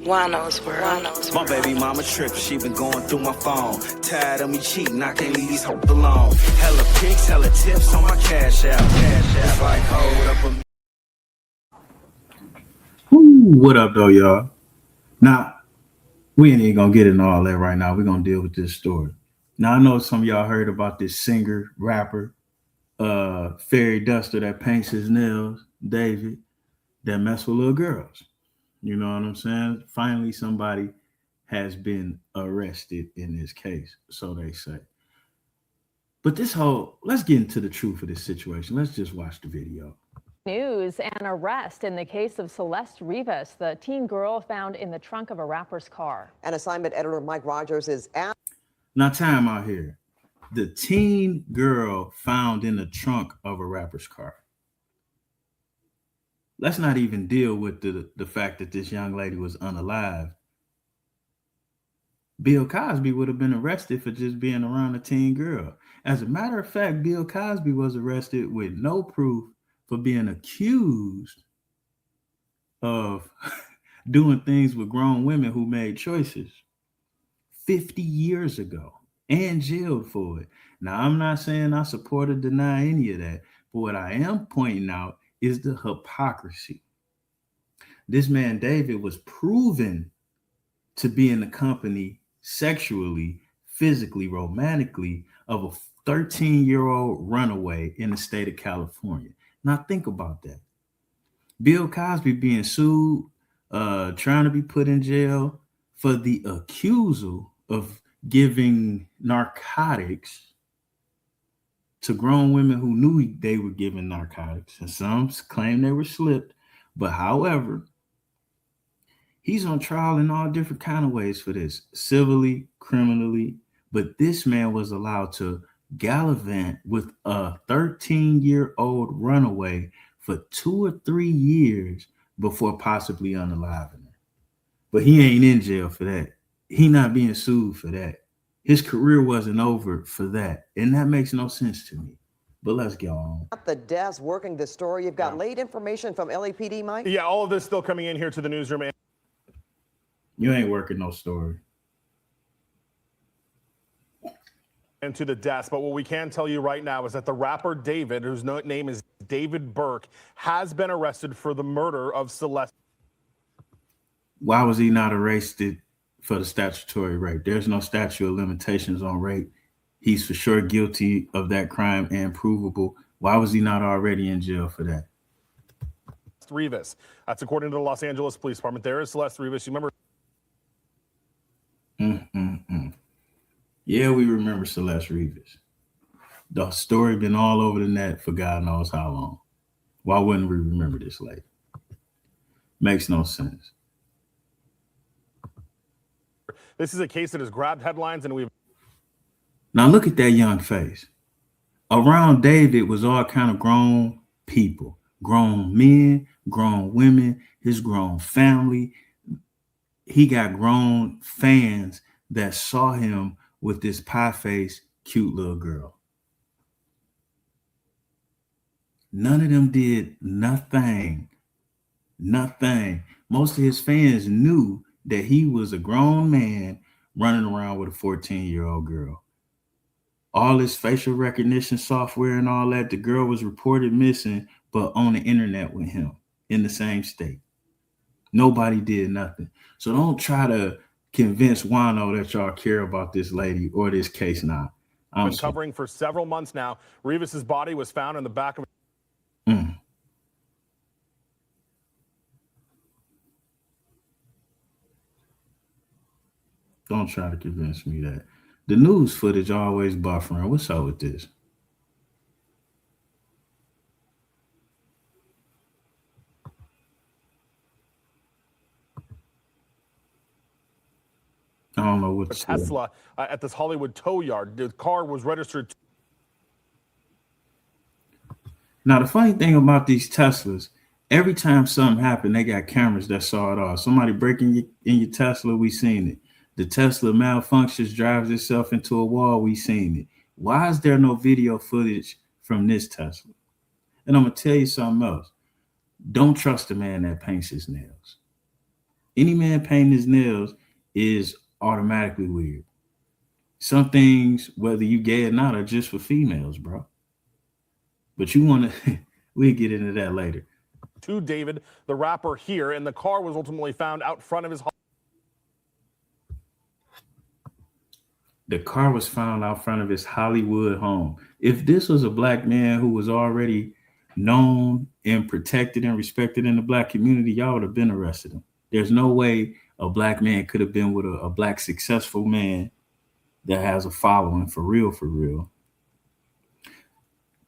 Juan-o's world. My baby mama trippin', she been going through my phone. Tired of me cheating, I can't leave these hoes alone. Hella pics, hella tips on my cash app. It's like, hold up a... What up, though, y'all? Now, we ain't even gonna get into all that right now. We're gonna deal with this story. Now, I know some of y'all heard about this singer, rapper, fairy duster that paints his nails, David, that mess with little girls. You know what I'm saying? Finally, somebody has been arrested in this case, so they say. But let's get into the truth of this situation. Let's just watch the video. News: an arrest in the case of Celeste Rivas, the teen girl found in the trunk of a rapper's car. And assignment editor Mike Rogers is at. Now, time out here. The teen girl found in the trunk of a rapper's car. Let's not even deal with the fact that this young lady was unalive. Bill Cosby would have been arrested for just being around a teen girl. As a matter of fact, Bill Cosby was arrested with no proof for being accused of doing things with grown women who made choices 50 years ago and jailed for it. Now, I'm not saying I support or deny any of that, but what I am pointing out is the hypocrisy. This man, David, was proven to be in the company sexually, physically, romantically of a 13-year-old runaway in the state of California. Now think about that. Bill Cosby being sued, trying to be put in jail for the accusal of giving narcotics to grown women who knew they were giving narcotics. And some claim they were slipped. But however, he's on trial in all different kind of ways for this, civilly, criminally. But this man was allowed to gallivant with a 13-year-old runaway for 2 or 3 years before possibly unaliving her. But he ain't in jail for that. He not being sued for that. His career wasn't over for that. And that makes no sense to me. But let's go on. At the desk working the story, you've got late information from LAPD, Mike? Yeah, all of this still coming in here to the newsroom. You ain't working no story. And to the desk, but what we can tell you right now is that the rapper David, whose name is David Burke, has been arrested for the murder of Celeste. Why was he not arrested for the statutory rape? There's no statute of limitations on rape. He's for sure guilty of that crime and provable. Why was he not already in jail for that? Rivas. That's according to the Los Angeles Police Department. There is Celeste Rivas. You remember? Yeah, we remember Celeste Rivas. The story been all over the net for God knows how long. Why wouldn't we remember this lady? Makes no sense. This is a case that has grabbed headlines, and we've... Now look at that young face. Around David was all kind of grown people, grown men, grown women, his grown family. He got grown fans that saw him with this pie-faced, cute little girl. None of them did nothing. Nothing. Most of his fans knew that he was a grown man running around with a 14-year-old girl. All this facial recognition software and all that, the girl was reported missing, but on the internet with him in the same state. Nobody did nothing. So don't try to convince Juan-o that y'all care about this lady or this case now. I'm been covering for several months now. Rivas's body was found in the back of... Don't try to convince me that. The news footage always buffering. What's up with this? I don't know what Tesla at this Hollywood tow yard. The car was registered. Now, the funny thing about these Teslas, every time something happened, they got cameras that saw it all. Somebody breaking in your Tesla, we seen it. The Tesla malfunctions, drives itself into a wall, we seen it. Why is there no video footage from this Tesla? And I'm going to tell you something else. Don't trust a man that paints his nails. Any man painting his nails is automatically weird. Some things, whether you gay or not, are just for females, bro. But you want to, we'll get into that later. To David, the rapper here, and the car was ultimately found out front of his home. The car was found out front of his Hollywood home. If this was a black man who was already known and protected and respected in the black community, y'all would have been arrested him. There's no way a black man could have been with a black successful man that has a following for real,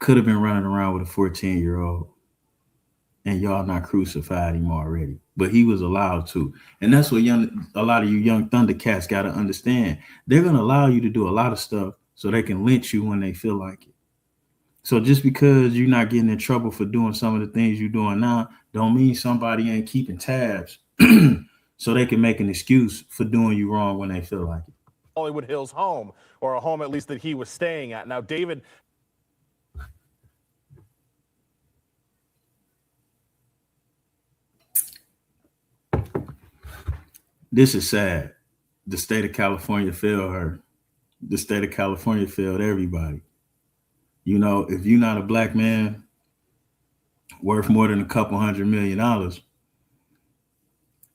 could have been running around with a 14-year-old and y'all not crucified him already. But he was allowed to. And that's what a lot of you young Thundercats got to understand. They're going to allow you to do a lot of stuff so they can lynch you when they feel like it. So just because you're not getting in trouble for doing some of the things you're doing now, don't mean somebody ain't keeping tabs so they can make an excuse for doing you wrong when they feel like it. Hollywood Hills home, or a home at least that he was staying at. Now, David. This is sad. The state of California failed her. The state of California failed everybody. You know, if you're not a black man worth more than a couple $100 million,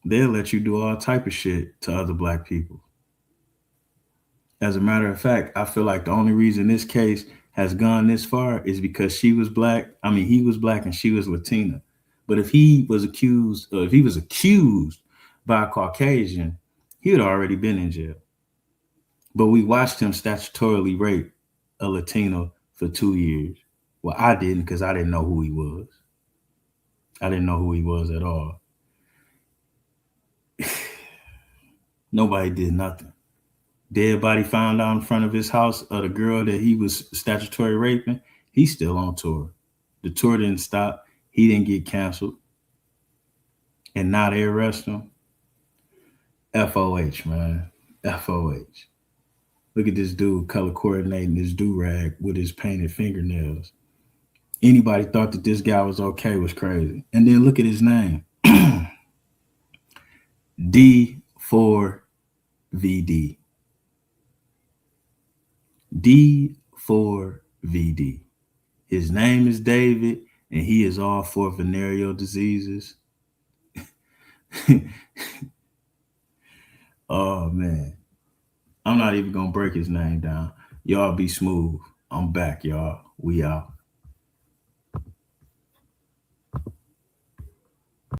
they'll let you do all type of shit to other black people. As a matter of fact, I feel like the only reason this case has gone this far is because he was black and she was Latina. But if he was accused by a Caucasian, he had already been in jail. But we watched him statutorily rape a Latino for 2 years. Well, I didn't, because I didn't know who he was. I didn't know who he was at all. Nobody did nothing. Dead body found out in front of his house of the girl that he was statutory raping. He's still on tour. The tour didn't stop. He didn't get canceled. And now they arrest him. FOH, man. FOH. Look at this dude color coordinating this do-rag with his painted fingernails. Anybody thought that this guy was okay was crazy. And then look at his name. D4VD. D4VD. His name is David, and he is all for venereal diseases. Oh, man. I'm not even going to break his name down. Y'all be smooth. I'm back, y'all. We out.